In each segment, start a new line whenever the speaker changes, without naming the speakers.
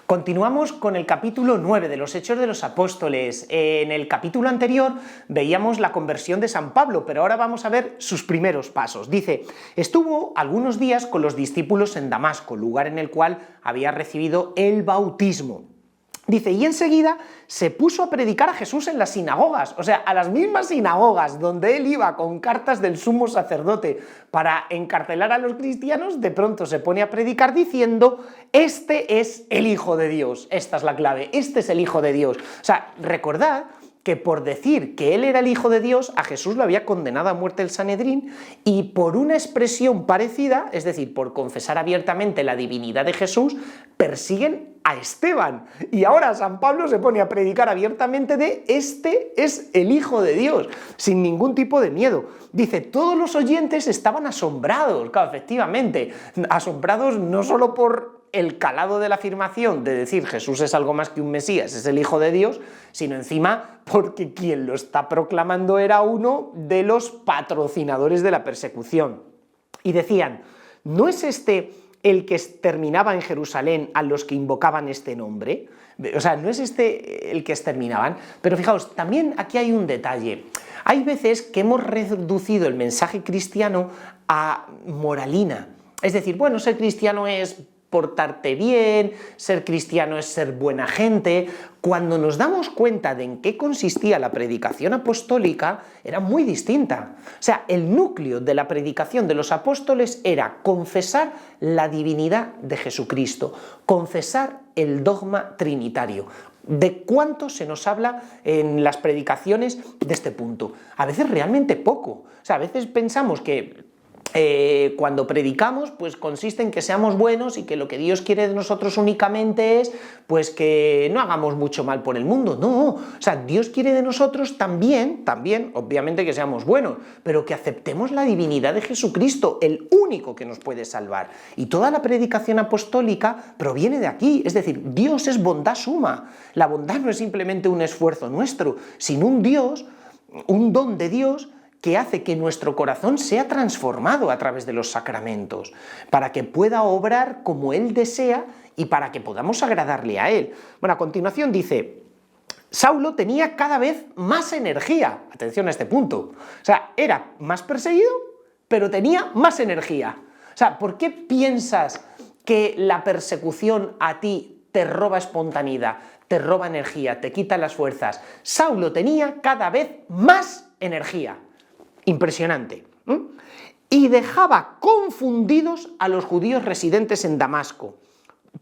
Continuamos con el capítulo 9 de los Hechos de los Apóstoles. En el capítulo anterior veíamos la conversión de San Pablo, pero ahora vamos a ver sus primeros pasos. Dice, estuvo algunos días con los discípulos en Damasco, lugar en el cual había recibido el bautismo. Dice, y enseguida se puso a predicar a Jesús en las sinagogas, o sea, a las mismas sinagogas donde él iba con cartas del sumo sacerdote para encarcelar a los cristianos, de pronto se pone a predicar diciendo, este es el Hijo de Dios, esta es la clave, este es el Hijo de Dios. O sea, recordad que por decir que él era el Hijo de Dios, a Jesús lo había condenado a muerte el Sanedrín, y por una expresión parecida, es decir, por confesar abiertamente la divinidad de Jesús, persiguen a Esteban. Y ahora San Pablo se pone a predicar abiertamente de este es el Hijo de Dios, sin ningún tipo de miedo. Dice, todos los oyentes estaban asombrados, claro, efectivamente, asombrados no solo por el calado de la afirmación de decir Jesús es algo más que un Mesías, es el Hijo de Dios, sino encima porque quien lo está proclamando era uno de los patrocinadores de la persecución. Y decían, ¿no es este el que exterminaba en Jerusalén a los que invocaban este nombre? O sea, ¿no es este el que exterminaban? Pero fijaos, también aquí hay un detalle. Hay veces que hemos reducido el mensaje cristiano a moralina. Es decir, bueno, ser cristiano es portarte bien, ser cristiano es ser buena gente. Cuando nos damos cuenta de en qué consistía la predicación apostólica, era muy distinta. O sea, el núcleo de la predicación de los apóstoles era confesar la divinidad de Jesucristo, confesar el dogma trinitario. ¿De cuánto se nos habla en las predicaciones de este punto? A veces realmente poco. O sea, a veces pensamos que cuando predicamos, pues consiste en que seamos buenos y que lo que Dios quiere de nosotros únicamente es pues que no hagamos mucho mal por el mundo. No, o sea, Dios quiere de nosotros también, obviamente que seamos buenos, pero que aceptemos la divinidad de Jesucristo, el único que nos puede salvar. Y toda la predicación apostólica proviene de aquí, es decir, Dios es bondad suma. La bondad no es simplemente un esfuerzo nuestro, sino un don de Dios que hace que nuestro corazón sea transformado a través de los sacramentos, para que pueda obrar como Él desea y para que podamos agradarle a Él. Bueno, a continuación dice, Saulo tenía cada vez más energía, atención a este punto, o sea, era más perseguido, pero tenía más energía. O sea, ¿por qué piensas que la persecución a ti te roba espontaneidad, te roba energía, te quita las fuerzas? Saulo tenía cada vez más energía. Impresionante. Y dejaba confundidos a los judíos residentes en Damasco,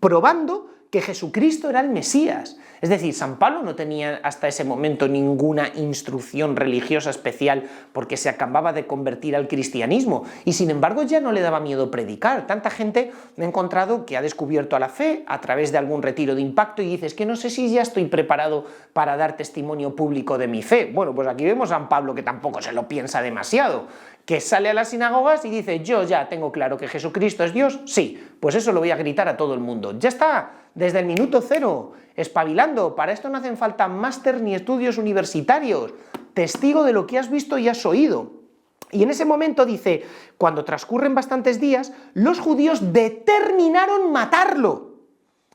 probando que Jesucristo era el Mesías. Es decir, San Pablo no tenía hasta ese momento ninguna instrucción religiosa especial porque se acababa de convertir al cristianismo y sin embargo ya no le daba miedo predicar. Tanta gente me he encontrado que ha descubierto a la fe a través de algún retiro de impacto y dices que no sé si ya estoy preparado para dar testimonio público de mi fe. Bueno, pues aquí vemos a San Pablo que tampoco se lo piensa demasiado, que sale a las sinagogas y dice, yo ya tengo claro que Jesucristo es Dios, sí, pues eso lo voy a gritar a todo el mundo. Ya está, desde el minuto cero, espabilando, para esto no hacen falta máster ni estudios universitarios, testigo de lo que has visto y has oído. Y en ese momento dice, cuando transcurren bastantes días, los judíos determinaron matarlo.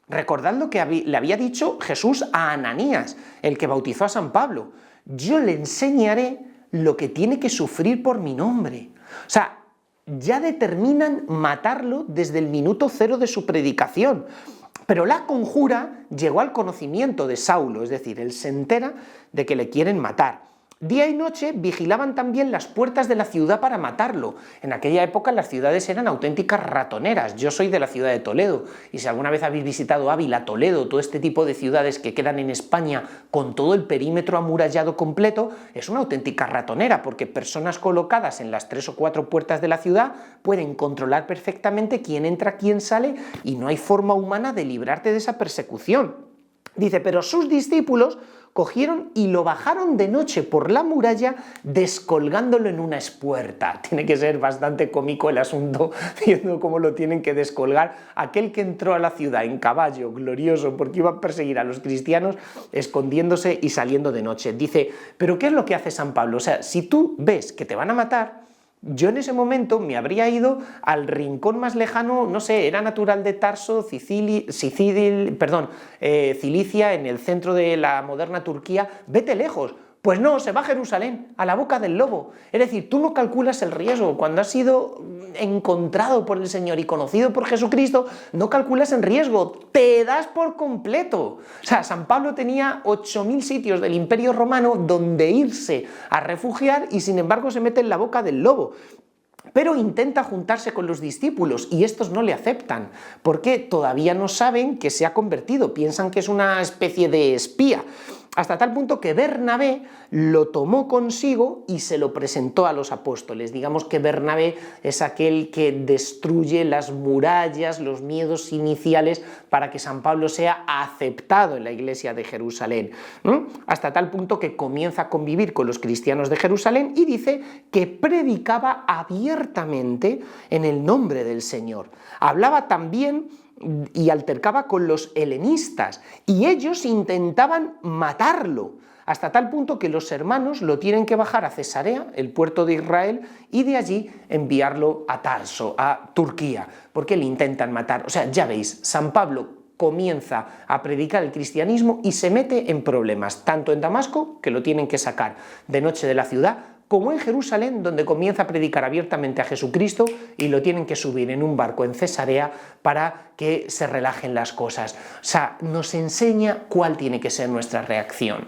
Recordad lo que le había dicho Jesús a Ananías, el que bautizó a San Pablo, yo le enseñaré lo que tiene que sufrir por mi nombre. O sea, ya determinan matarlo desde el minuto cero de su predicación. Pero la conjura llegó al conocimiento de Saulo, es decir, él se entera de que le quieren matar. Día y noche vigilaban también las puertas de la ciudad para matarlo. En aquella época las ciudades eran auténticas ratoneras. Yo soy de la ciudad de Toledo y si alguna vez habéis visitado Ávila, Toledo, todo este tipo de ciudades que quedan en España con todo el perímetro amurallado completo, es una auténtica ratonera porque personas colocadas en las 3 o 4 puertas de la ciudad pueden controlar perfectamente quién entra, quién sale y no hay forma humana de librarte de esa persecución. Dice, pero sus discípulos cogieron y lo bajaron de noche por la muralla descolgándolo en una espuerta. Tiene que ser bastante cómico el asunto viendo cómo lo tienen que descolgar aquel que entró a la ciudad en caballo, glorioso, porque iba a perseguir a los cristianos escondiéndose y saliendo de noche. Dice, pero ¿qué es lo que hace San Pablo? O sea, si tú ves que te van a matar, yo en ese momento me habría ido al rincón más lejano, no sé, era natural de Tarso, Cilicia, en el centro de la moderna Turquía, vete lejos. Pues no, se va a Jerusalén, a la boca del lobo. Es decir, tú no calculas el riesgo. Cuando has sido encontrado por el Señor y conocido por Jesucristo, no calculas en riesgo, te das por completo. O sea, San Pablo tenía 8.000 sitios del Imperio Romano donde irse a refugiar y sin embargo se mete en la boca del lobo. Pero intenta juntarse con los discípulos y estos no le aceptan, porque todavía no saben que se ha convertido, piensan que es una especie de espía. Hasta tal punto que Bernabé lo tomó consigo y se lo presentó a los apóstoles. Digamos que Bernabé es aquel que destruye las murallas, los miedos iniciales para que San Pablo sea aceptado en la iglesia de Jerusalén. Hasta tal punto que comienza a convivir con los cristianos de Jerusalén y dice que predicaba abiertamente en el nombre del Señor. Hablaba también y altercaba con los helenistas, y ellos intentaban matarlo, hasta tal punto que los hermanos lo tienen que bajar a Cesarea, el puerto de Israel, y de allí enviarlo a Tarso, a Turquía, porque le intentan matar. O sea, ya veis, San Pablo comienza a predicar el cristianismo y se mete en problemas, tanto en Damasco, que lo tienen que sacar de noche de la ciudad, como en Jerusalén, donde comienza a predicar abiertamente a Jesucristo y lo tienen que subir en un barco en Cesarea para que se relajen las cosas. O sea, nos enseña cuál tiene que ser nuestra reacción.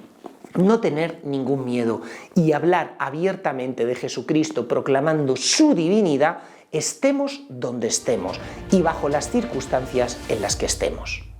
No tener ningún miedo y hablar abiertamente de Jesucristo proclamando su divinidad, estemos donde estemos y bajo las circunstancias en las que estemos.